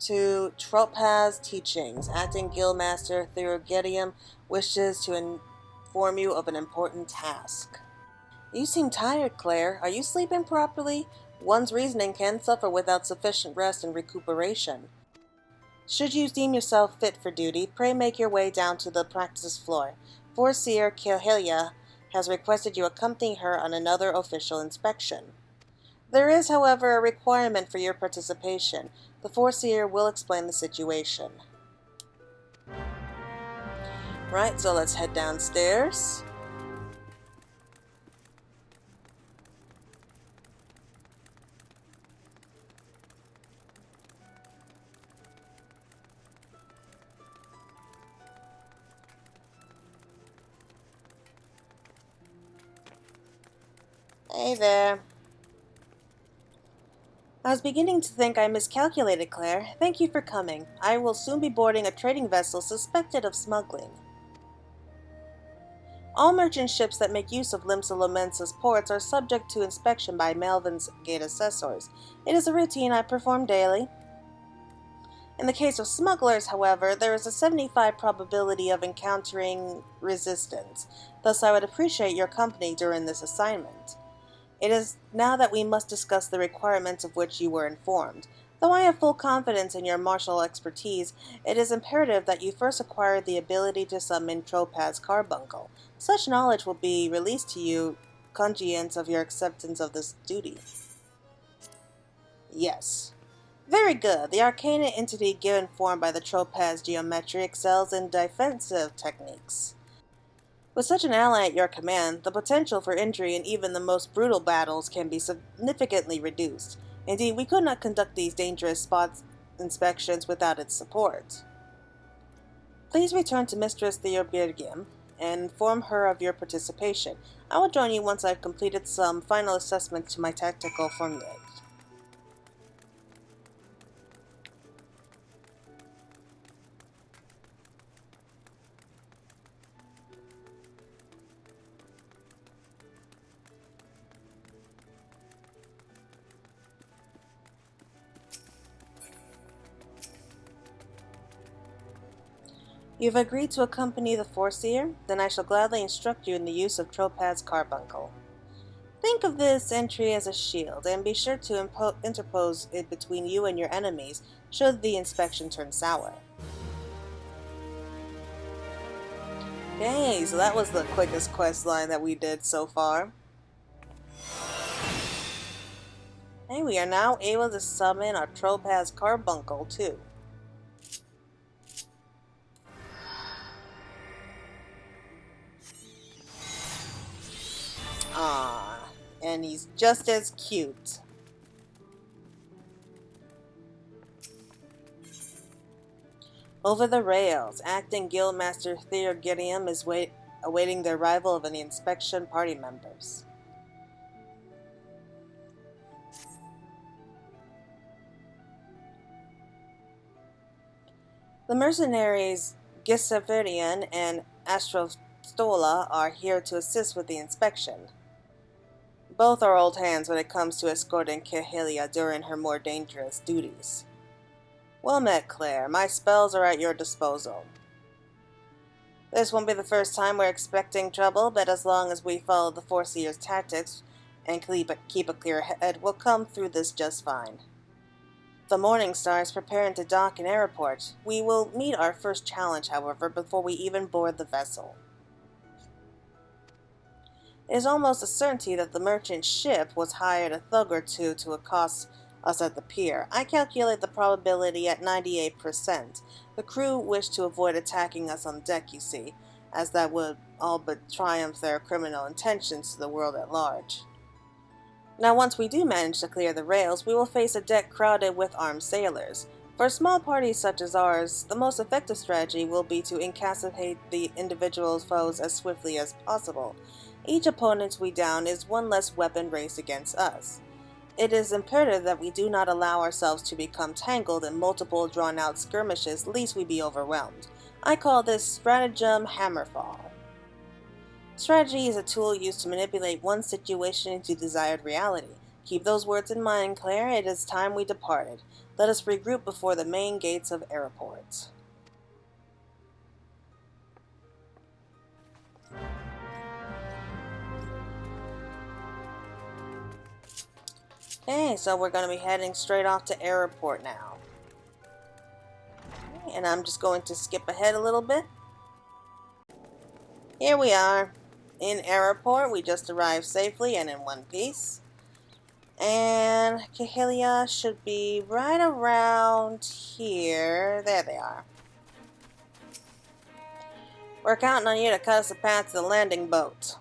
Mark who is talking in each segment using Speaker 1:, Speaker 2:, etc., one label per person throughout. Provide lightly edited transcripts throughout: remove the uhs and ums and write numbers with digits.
Speaker 1: to Tropaz Teachings. Acting Guildmaster Thurgedium wishes to inform you of an important task. You seem tired, Claire. Are you sleeping properly? One's reasoning can suffer without sufficient rest and recuperation. Should you deem yourself fit for duty, pray make your way down to the practice floor. Foreseer Kilhelia has requested you accompany her on another official inspection. There is, however, a requirement for your participation. The Foreseer will explain the situation. Right, so let's head downstairs. Hey there. I was beginning to think I miscalculated, Claire. Thank you for coming. I will soon be boarding a trading vessel suspected of smuggling. All merchant ships that make use of Limsa Lomensa's ports are subject to inspection by Melvin's Gate Assessors. It is a routine I perform daily. In the case of smugglers, however, there is a 75% probability of encountering resistance. Thus, I would appreciate your company during this assignment. It is now that we must discuss the requirements of which you were informed. Though I have full confidence in your martial expertise, it is imperative that you first acquire the ability to summon Tropaz Carbuncle. Such knowledge will be released to you, conscience of your acceptance of this duty. Yes. Very good. The arcane entity given form by the Tropaz geometry excels in defensive techniques. With such an ally at your command, the potential for injury in even the most brutal battles can be significantly reduced. Indeed, we could not conduct these dangerous spot inspections without its support. Please return to Mistress Theobirgium and inform her of your participation. I will join you once I've completed some final assessments to my tactical formulae. You've agreed to accompany the Foreseer? Then I shall gladly instruct you in the use of Tropaz Carbuncle. Think of this entry as a shield, and be sure to interpose it between you and your enemies, should the inspection turn sour. Okay, so that was the quickest quest line that we did so far. And we are now able to summon our Tropaz Carbuncle too. Ah, and he's just as cute. Over the rails, acting Guildmaster Thurgedium is awaiting the arrival of the inspection party members. The mercenaries Gisaverian and Astrostola are here to assist with the inspection. Both are old hands when it comes to escorting Kehelia during her more dangerous duties. Well met, Claire. My spells are at your disposal. This won't be the first time we're expecting trouble, but as long as we follow the Foreseer's tactics and keep a clear head, we'll come through this just fine. The Morning Star is preparing to dock in airport. We will meet our first challenge, however, before we even board the vessel. It is almost a certainty that the merchant ship was hired a thug or two to accost us at the pier. I calculate the probability at 98%. The crew wish to avoid attacking us on deck, you see, as that would all but triumph their criminal intentions to the world at large. Now, once we do manage to clear the rails, we will face a deck crowded with armed sailors. For small parties such as ours, the most effective strategy will be to incapacitate the individual foes as swiftly as possible. Each opponent we down is one less weapon raised against us. It is imperative that we do not allow ourselves to become tangled in multiple drawn-out skirmishes, lest we be overwhelmed. I call this stratagem hammerfall. Strategy is a tool used to manipulate one situation into desired reality. Keep those words in mind, Claire. It is time we departed. Let us regroup before the main gates of Airport. Okay, so we're going to be heading straight off to Airport now. Okay, and I'm just going to skip ahead a little bit. Here we are in Airport. We just arrived safely and in one piece. And Cahilia should be right around here. There they are. We're counting on you to cut us a path to the landing boat.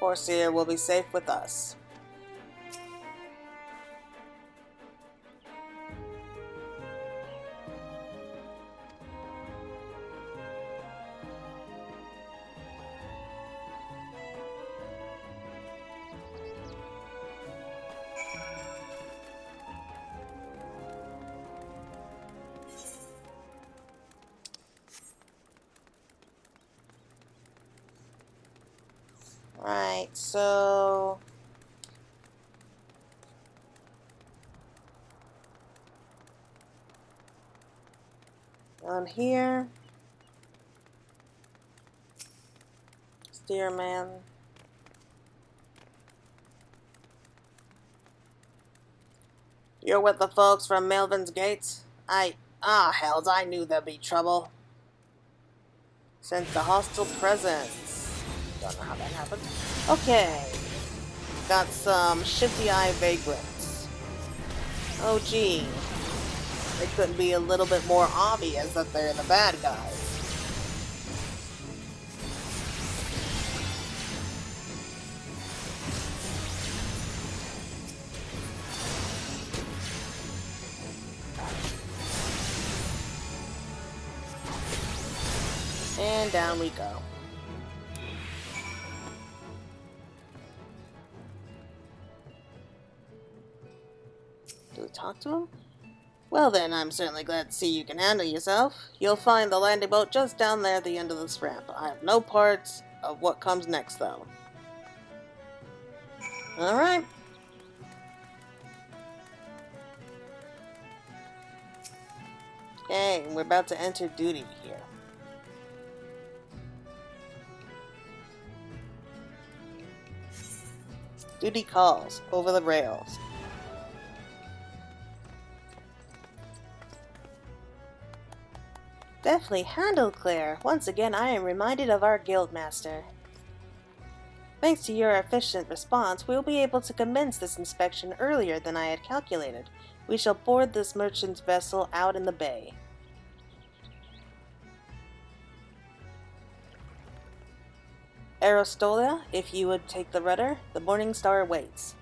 Speaker 1: Foreseer will be safe with us. Right, so on here, Steerman. You're with the folks from Melvin's Gates? Hells, I knew there'd be trouble. Sent the hostile presence. Don't know how that happened. Okay. Got some shifty eye vagrants. Oh gee. It couldn't be a little bit more obvious that they're the bad guys. And down we go. Do we talk to him? Well then, I'm certainly glad to see you can handle yourself. You'll find the landing boat just down there at the end of this ramp. I have no parts of what comes next, though. Alright. Okay, we're about to enter duty here. Duty calls over the rails. Deftly handled, Claire. Once again, I am reminded of our guildmaster. Thanks to your efficient response, we will be able to commence this inspection earlier than I had calculated. We shall board this merchant's vessel out in the bay. Aristolia, if you would take the rudder, the Morning Star waits.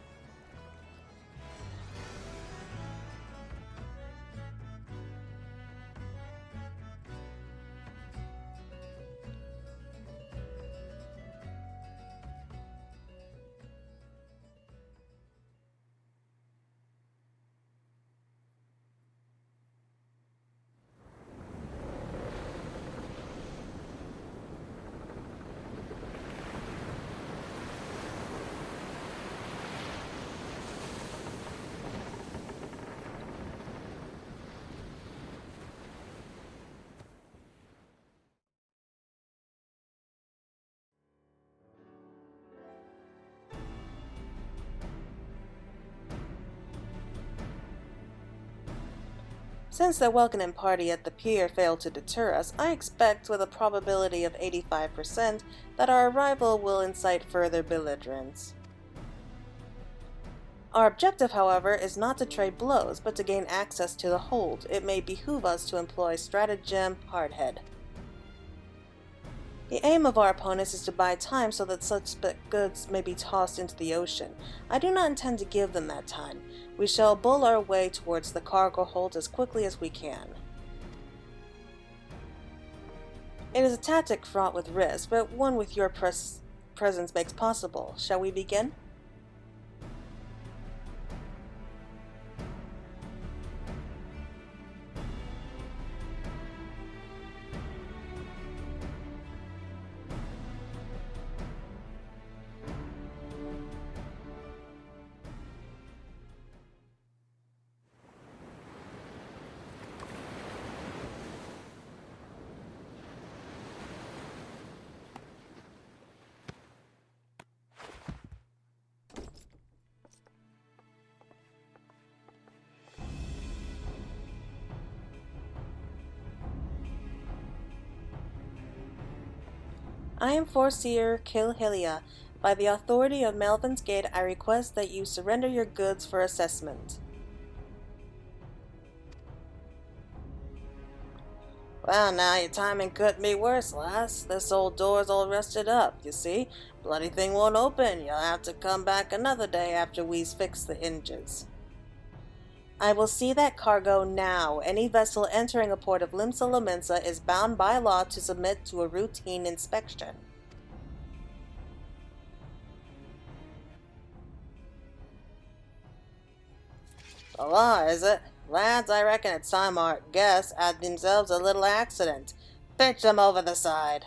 Speaker 1: Since the welcoming party at the pier failed to deter us, I expect with a probability of 85% that our arrival will incite further belligerence. Our objective, however, is not to trade blows, but to gain access to the hold. It may behoove us to employ stratagem hardhead. The aim of our opponents is to buy time so that suspect goods may be tossed into the ocean. I do not intend to give them that time. We shall bull our way towards the cargo hold as quickly as we can. It is a tactic fraught with risk, but one with your presence makes possible. Shall we begin? I am foreseer Kilhilia. By the authority of Melvin's Gate, I request that you surrender your goods for assessment. Well, now your timing couldn't be worse, lass. This old door's all rusted up, you see. Bloody thing won't open. You'll have to come back another day after we's fixed the hinges. I will see that cargo now. Any vessel entering a port of Limsa Lominsa is bound by law to submit to a routine inspection. The law, is it? Lads, I reckon it's time our guests had themselves a little accident. Pitch them over the side.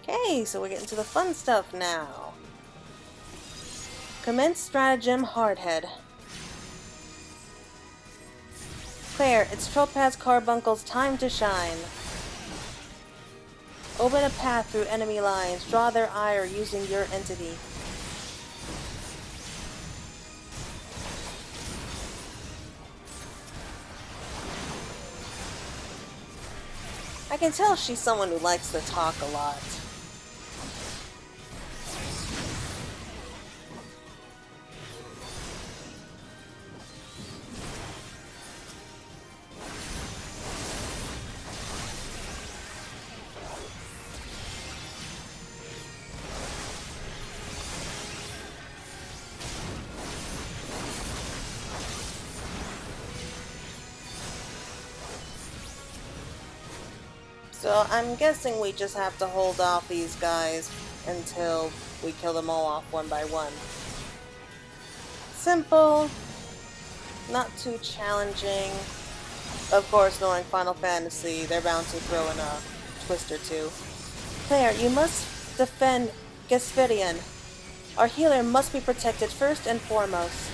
Speaker 1: Okay, so we're getting to the fun stuff now. Commence stratagem Hardhead. Claire, it's Tropaz Carbuncle's time to shine. Open a path through enemy lines. Draw their ire using your entity. I can tell she's someone who likes to talk a lot. So I'm guessing we just have to hold off these guys until we kill them all off one by one. Simple, not too challenging. Of course, knowing Final Fantasy, they're bound to throw in a twist or two. Claire, you must defend Gasvidian. Our healer must be protected first and foremost.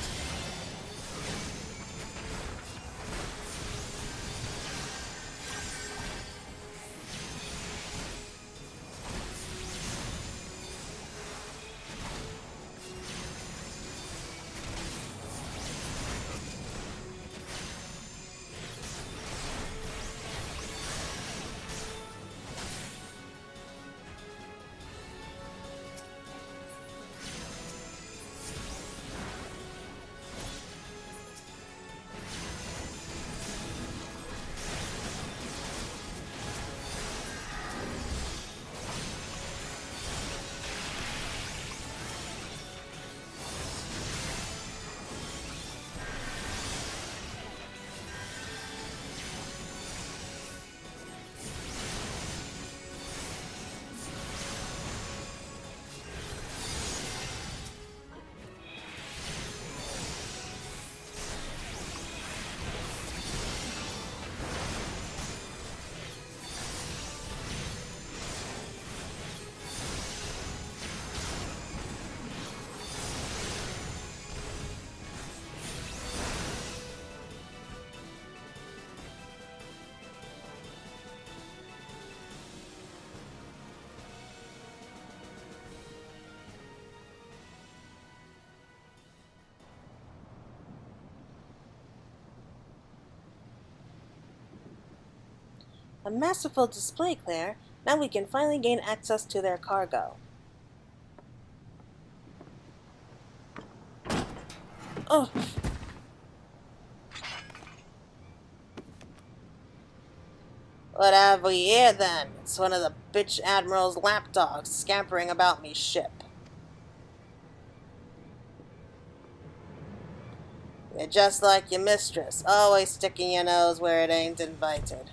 Speaker 1: A masterful display, Claire. Now we can finally gain access to their cargo. Oh! What have we here, then? It's one of the bitch admiral's lapdogs scampering about me ship. You're just like your mistress, always sticking your nose where it ain't invited.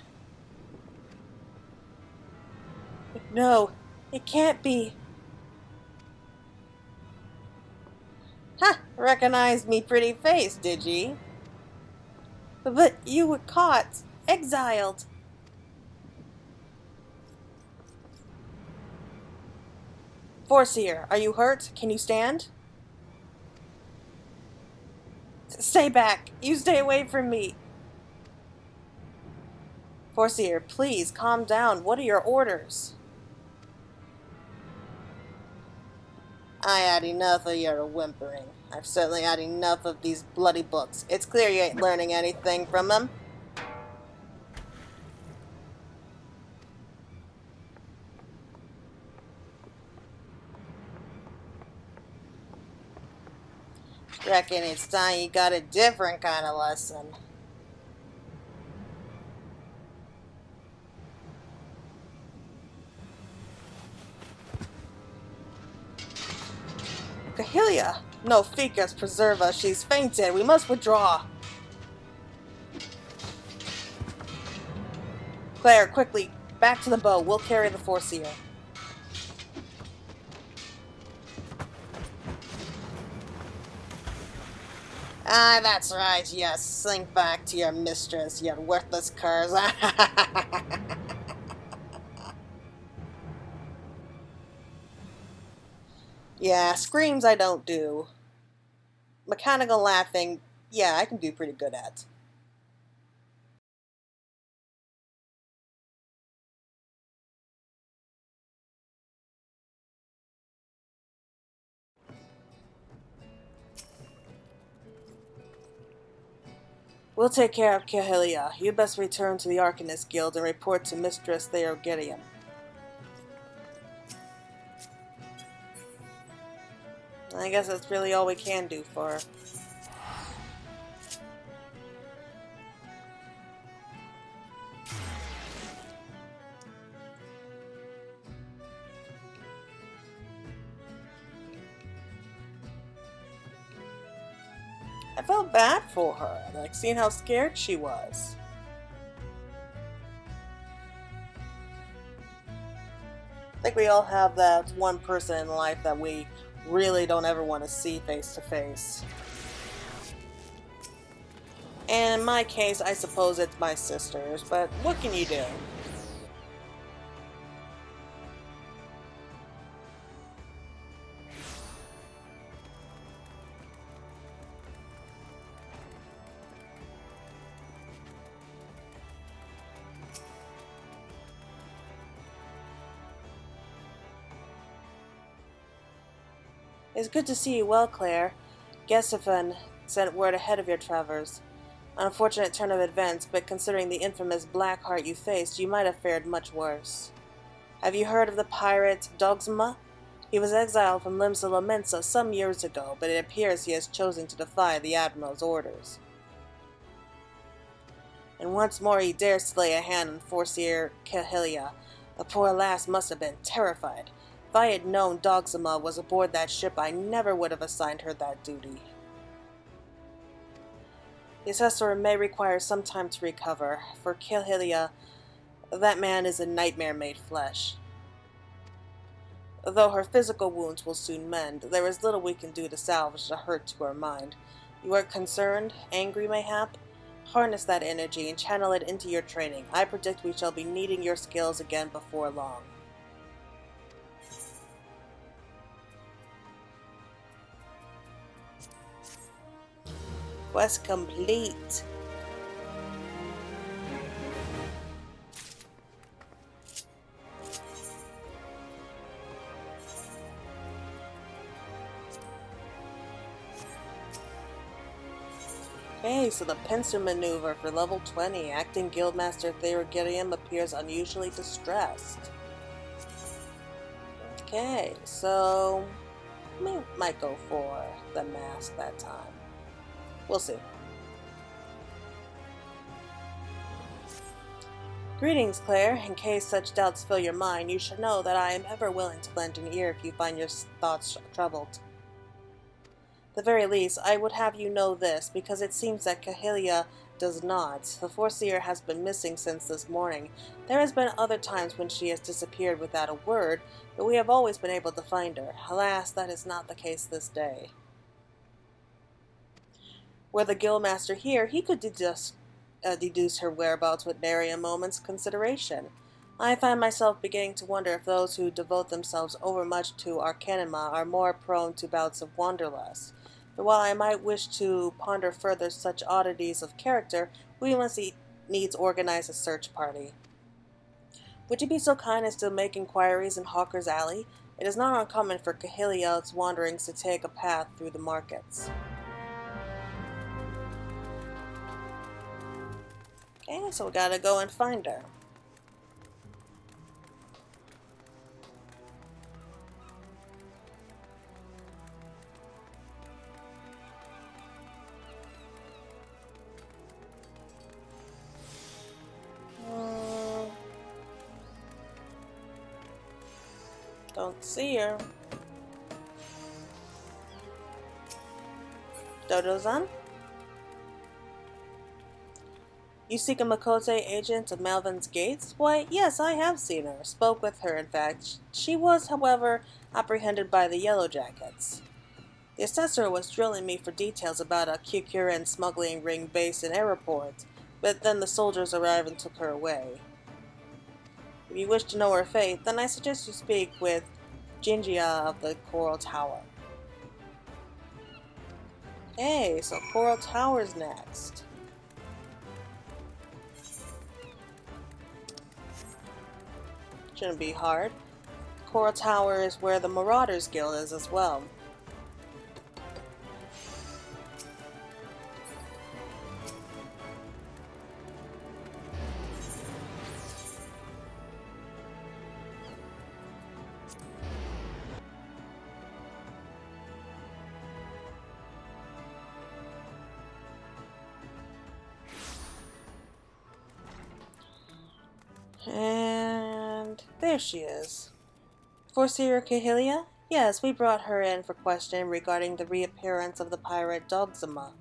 Speaker 1: No, it can't be. Ha! Recognized me pretty face, did ye? But you were caught, exiled. Foreseer, are you hurt? Can you stand? Stay back. You stay away from me. Foreseer, please calm down. What are your orders? I had enough of your whimpering. I've certainly had enough of these bloody books. It's clear you ain't learning anything from them. Reckon it's time you got a different kind of lesson. Cahilia! No, Ficus, preserve us. She's fainted. We must withdraw. Claire, quickly, back to the boat. We'll carry the foreseer. Ah, that's right, yes. Slink back to your mistress, you worthless curs. Yeah, screams I don't do. Mechanical laughing, yeah, I can do pretty good at. We'll take care of Cahilia. You best return to the Arcanist Guild and report to Mistress Theogetium. I guess that's really all we can do for her. I felt bad for her, like seeing how scared she was. I think we all have that one person in life that we really don't ever want to see face to face. And in my case, I suppose it's my sisters, but what can you do? It's good to see you well, Claire. Gesafan sent word ahead of your travels. Unfortunate turn of events, but considering the infamous black heart you faced, you might have fared much worse. Have you heard of the pirate Dogsma? He was exiled from Limsa Lomensa some years ago, but it appears he has chosen to defy the Admiral's orders. And once more he dares to lay a hand on foreseer Cahilia. The poor lass must have been terrified. If I had known Dogsma was aboard that ship, I never would have assigned her that duty. The assessor may require some time to recover. For Cahilia, that man is a nightmare made flesh. Though her physical wounds will soon mend, there is little we can do to salvage the hurt to her mind. You are concerned, angry mayhap? Harness that energy and channel it into your training. I predict we shall be needing your skills again before long. Quest complete. Okay, so the pincer maneuver for level 20. Acting Guildmaster Theogetium appears unusually distressed. Okay, so we might go for the mask that time. We'll see. Greetings, Claire. In case such doubts fill your mind, you should know that I am ever willing to lend an ear if you find your thoughts troubled. At the very least, I would have you know this, because it seems that Cahilia does not. The foreseer has been missing since this morning. There has been other times when she has disappeared without a word, but we have always been able to find her. Alas, that is not the case this day. Were the Guildmaster here, he could deduce her whereabouts with nary a moment's consideration. I find myself beginning to wonder if those who devote themselves overmuch to Arcanima are more prone to bouts of wanderlust. For while I might wish to ponder further such oddities of character, we must needs organize a search party. Would you be so kind as to make inquiries in Hawker's Alley? It is not uncommon for Kahilia's wanderings to take a path through the markets. Okay, so we gotta go and find her. Don't see her. Dodo-san? You seek a Makote agent of Melvin's Gates? Why, yes, I have seen her. Spoke with her, in fact. She was, however, apprehended by the Yellow Jackets. The assessor was drilling me for details about a Kyukuren smuggling ring based in Airport, but then the soldiers arrived and took her away. If you wish to know her fate, then I suggest you speak with Jinjia of the Coral Tower. Okay, so Coral Tower's next. Shouldn't be hard. Coral Tower is where the Marauders Guild is as well. And there she is. Foreseer Kahilia? Yes, we brought her in for questioning regarding the reappearance of the pirate Dogzama.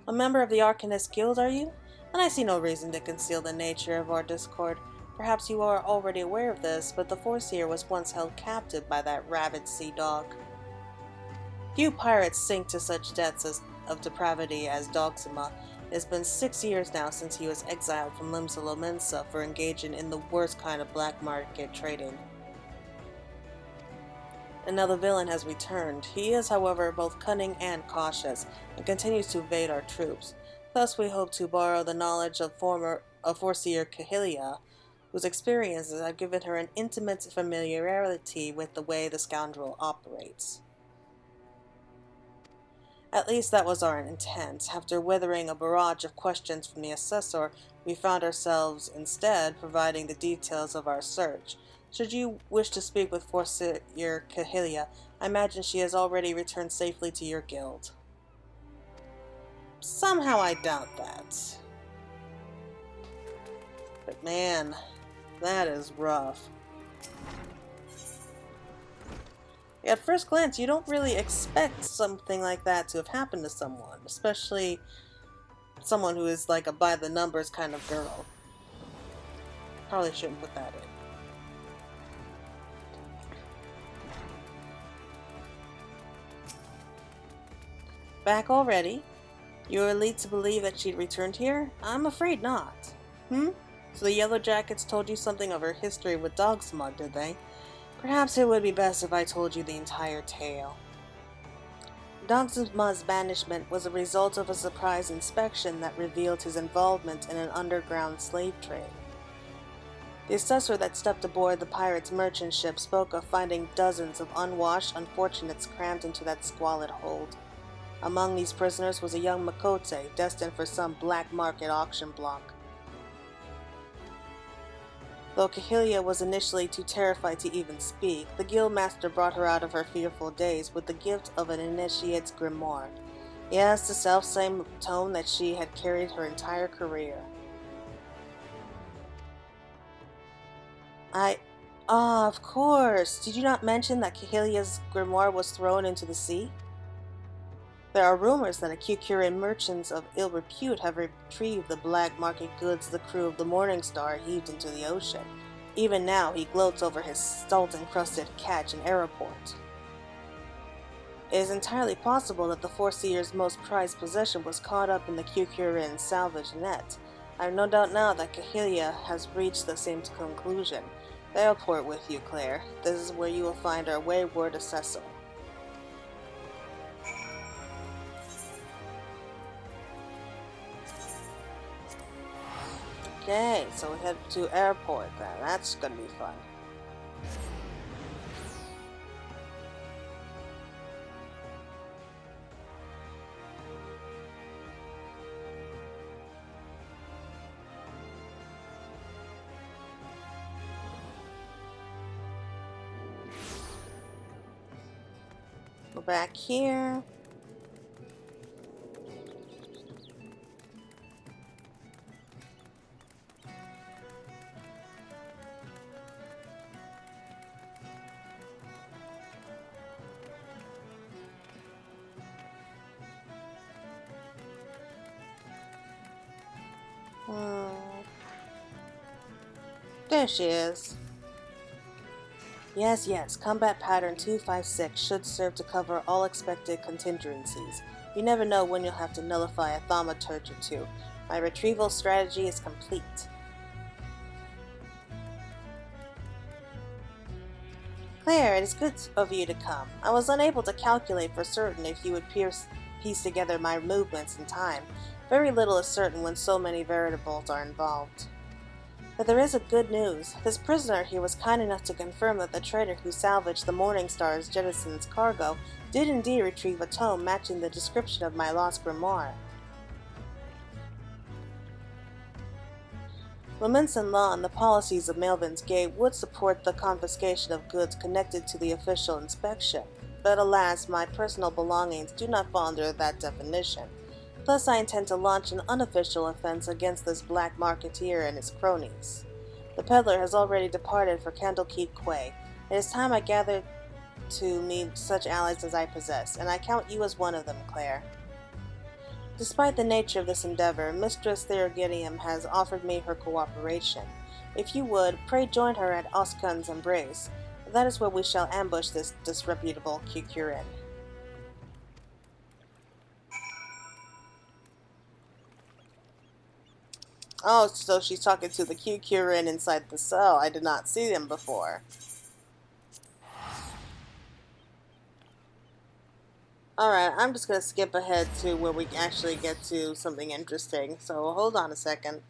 Speaker 1: A member of the Arcanist Guild, are you? And I see no reason to conceal the nature of our discord. Perhaps you are already aware of this, but the Foreseer was once held captive by that rabid sea dog. Few pirates sink to such depths of depravity as Dogzama. It has been 6 years now since he was exiled from Limsa for engaging in the worst kind of black market trading. And now the villain has returned. He is, however, both cunning and cautious, and continues to evade our troops. Thus we hope to borrow the knowledge of Foreseer Kahilia, whose experiences have given her an intimate familiarity with the way the scoundrel operates. At least that was our intent. After withering a barrage of questions from the assessor, we found ourselves instead providing the details of our search. Should you wish to speak with Foreseer Kahilia, I imagine she has already returned safely to your guild. Somehow I doubt that. But man, that is rough. At first glance, you don't really expect something like that to have happened to someone, especially someone who is like a by-the-numbers kind of girl. Probably shouldn't put that in. Back already? You are led to believe that she'd returned here? I'm afraid not. So the Yellow Jackets told you something of her history with Dogzama, did they? Perhaps it would be best if I told you the entire tale. Dogzama's banishment was a result of a surprise inspection that revealed his involvement in an underground slave trade. The assessor that stepped aboard the pirate's merchant ship spoke of finding dozens of unwashed unfortunates crammed into that squalid hold. Among these prisoners was a young Makote, destined for some black market auction block. Though Kahilia was initially too terrified to even speak, the guildmaster brought her out of her fearful daze with the gift of an initiate's grimoire. Yes, the self-same tome that she had carried her entire career. Of course! Did you not mention that Kahilia's grimoire was thrown into the sea? There are rumors that Kyukuren merchants of ill repute have retrieved the black market goods the crew of the Morning Star heaved into the ocean. Even now, he gloats over his salt-encrusted catch in Airport. It is entirely possible that the Foreseer's most prized possession was caught up in the Kyukuren salvage net. I have no doubt now that Kahilia has reached the same conclusion. They'll port with you, Claire. This is where you will find our wayward assessor. Okay, so we head to Airport then. That's gonna be fun. Go back here. There she is. Yes, combat pattern 256 should serve to cover all expected contingencies. You never know when you'll have to nullify a thaumaturge or two. My retrieval strategy is complete. Claire, it is good of you to come. I was unable to calculate for certain if you would piece together my movements in time. Very little is certain when so many variables are involved. But there is a good news. This prisoner here was kind enough to confirm that the trader who salvaged the Morning Star's jettison's cargo did indeed retrieve a tome matching the description of my lost grimoire. Leminson law and the policies of Melvin's Gate would support the confiscation of goods connected to the official inspection, but alas, my personal belongings do not fall under that definition. Thus I intend to launch an unofficial offense against this black marketeer and his cronies. The peddler has already departed for Candlekeep Quay. It is time I gathered to me such allies as I possess, and I count you as one of them, Claire. Despite the nature of this endeavor, Mistress Therigidium has offered me her cooperation. If you would, pray join her at Oskun's Embrace. That is where we shall ambush this disreputable Kukurin. Oh, so she's talking to the Kukurin inside the cell. I did not see them before. Alright, I'm just going to skip ahead to where we actually get to something interesting. So hold on a second.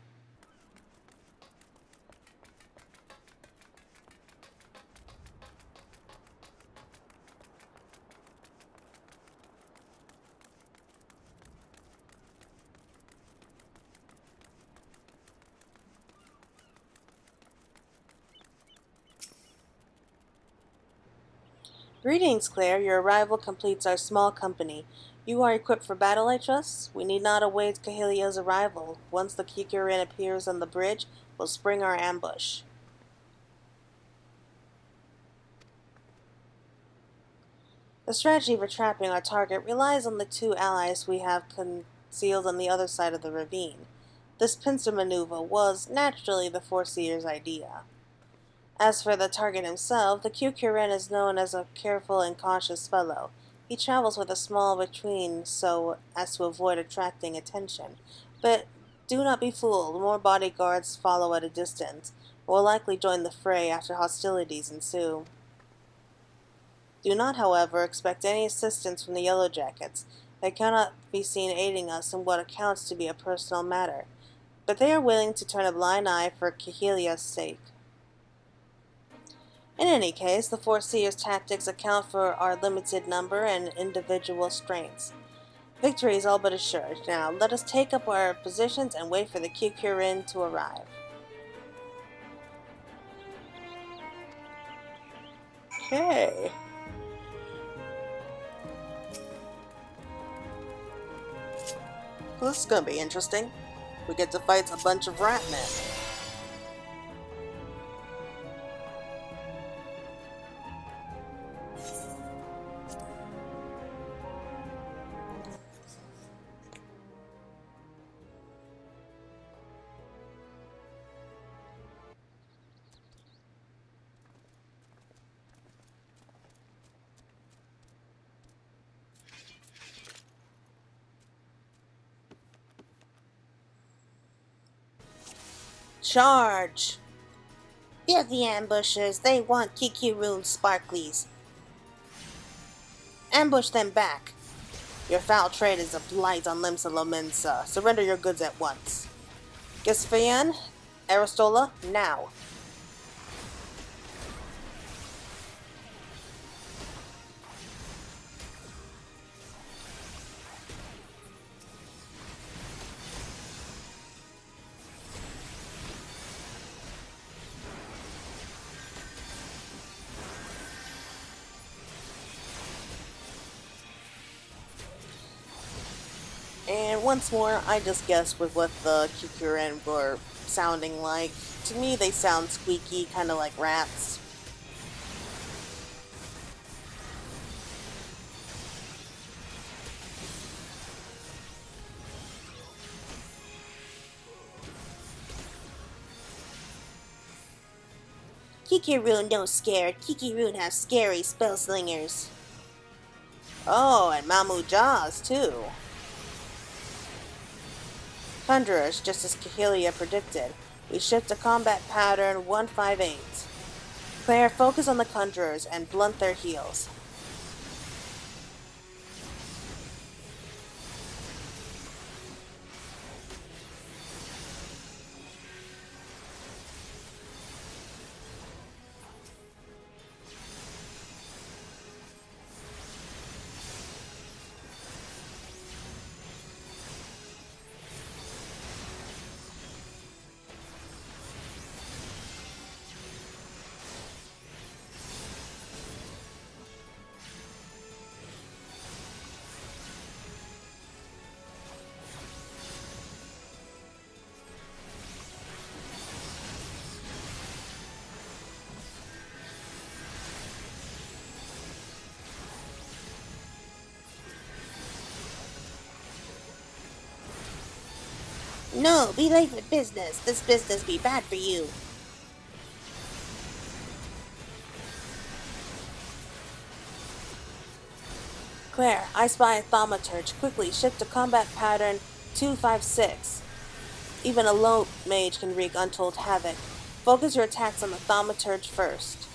Speaker 1: Greetings, Claire. Your arrival completes our small company. You are equipped for battle, I trust? We need not await Kahilia's arrival. Once the Kukurin appears on the bridge, we'll spring our ambush. The strategy for trapping our target relies on the two allies we have concealed on the other side of the ravine. This pincer maneuver was, naturally, the foreseer's idea. As for the target himself, the Kukurin is known as a careful and cautious fellow. He travels with a small latrine so as to avoid attracting attention. But do not be fooled, more bodyguards follow at a distance, and will likely join the fray after hostilities ensue. Do not, however, expect any assistance from the Yellow Jackets. They cannot be seen aiding us in what accounts to be a personal matter, but they are willing to turn a blind eye for Kahilia's sake. In any case, the Foreseer's tactics account for our limited number and individual strengths. Victory is all but assured. Now, let us take up our positions and wait for the Kukurin to arrive. Okay. Well, this is going to be interesting. We get to fight a bunch of rat men. Charge! Filthy ambushers, they want Kukurin's sparklies. Ambush them back. Your foul trade is a blight on Limsa Lominsa. Surrender your goods at once. Gisfian, Aristola, now. Once more, I just guessed with what the Kikuren were sounding like. To me, they sound squeaky, kind of like rats. Kikirune no scare. Kikirune have scary spell slingers. Oh, and Mamu Jaws, too. Conjurers, just as Cahilia predicted. We shift to combat pattern 158. Claire, focus on the Conjurers and blunt their heels. No, be late for business. This business be bad for you. Claire, I spy a thaumaturge. Quickly, shift to combat pattern 256. Even a low mage can wreak untold havoc. Focus your attacks on the thaumaturge first.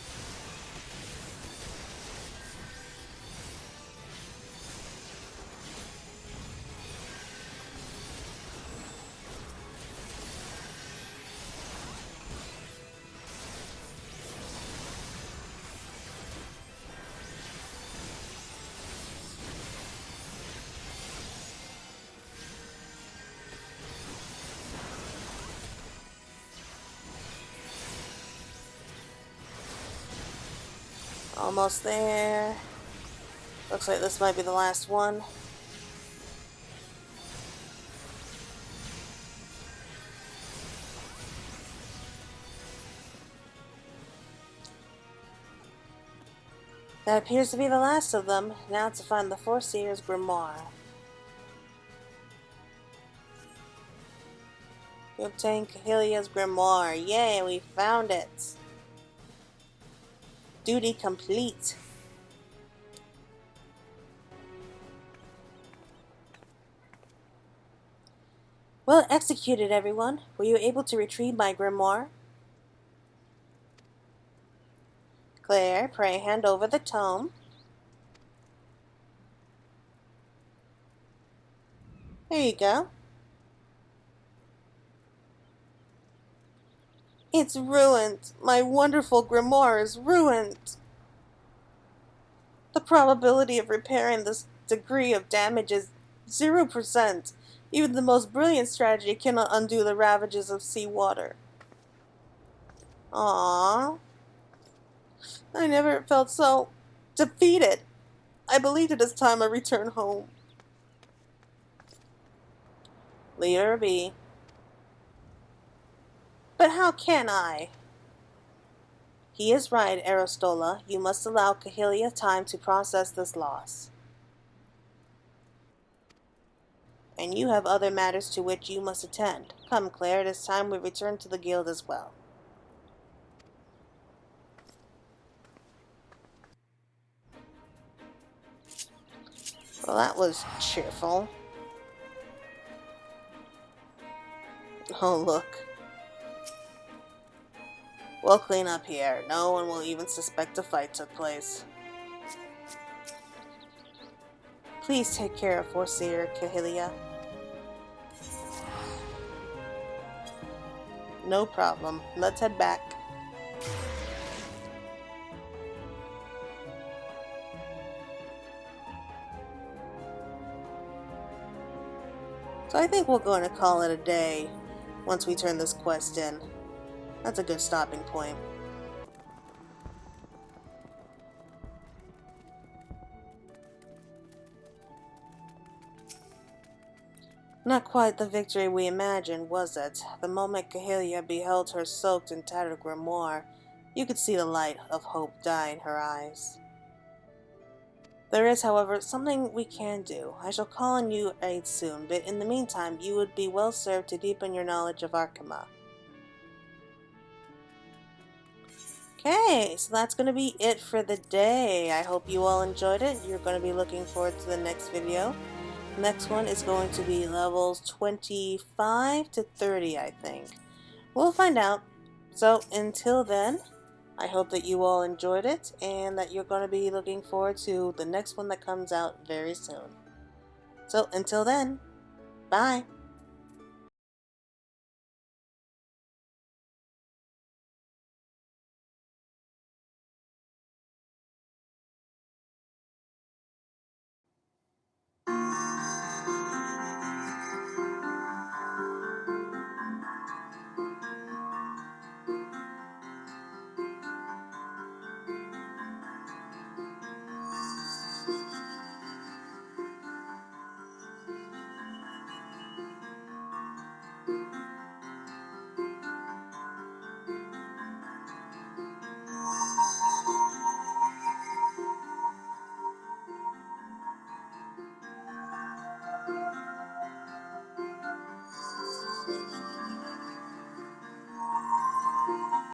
Speaker 1: Almost there. Looks like this might be the last one. That appears to be the last of them. Now to find the foreseer's grimoire. You obtain Cahilia's grimoire. Yay, we found it. Duty complete. Well executed, everyone. Were you able to retrieve my grimoire? Claire, pray hand over the tome. There you go. It's ruined. My wonderful grimoire is ruined. The probability of repairing this degree of damage is 0%. Even the most brilliant strategy cannot undo the ravages of seawater. Aww. I never felt so defeated. I believed it is time I return home. Leave her be. But how can I? He is right, Aristola. You must allow Cahilia time to process this loss. And you have other matters to which you must attend. Come, Claire, it is time we return to the guild as well. Well, that was cheerful. Oh, look. We'll clean up here. No one will even suspect a fight took place. Please take care of Foreseer, Cahilia. No problem. Let's head back. So I think we're going to call it a day once we turn this quest in. That's a good stopping point. Not quite the victory we imagined, was it? The moment Cahelia beheld her soaked and tattered grimoire, you could see the light of hope die in her eyes. There is, however, something we can do. I shall call on you aid soon, but in the meantime, you would be well served to deepen your knowledge of Arcana. Okay, so that's going to be it for the day. I hope you all enjoyed it. You're going to be looking forward to the next video. The next one is going to be levels 25 to 30, I think. We'll find out. So until then, I hope that you all enjoyed it and that you're going to be looking forward to the next one that comes out very soon. So until then, bye.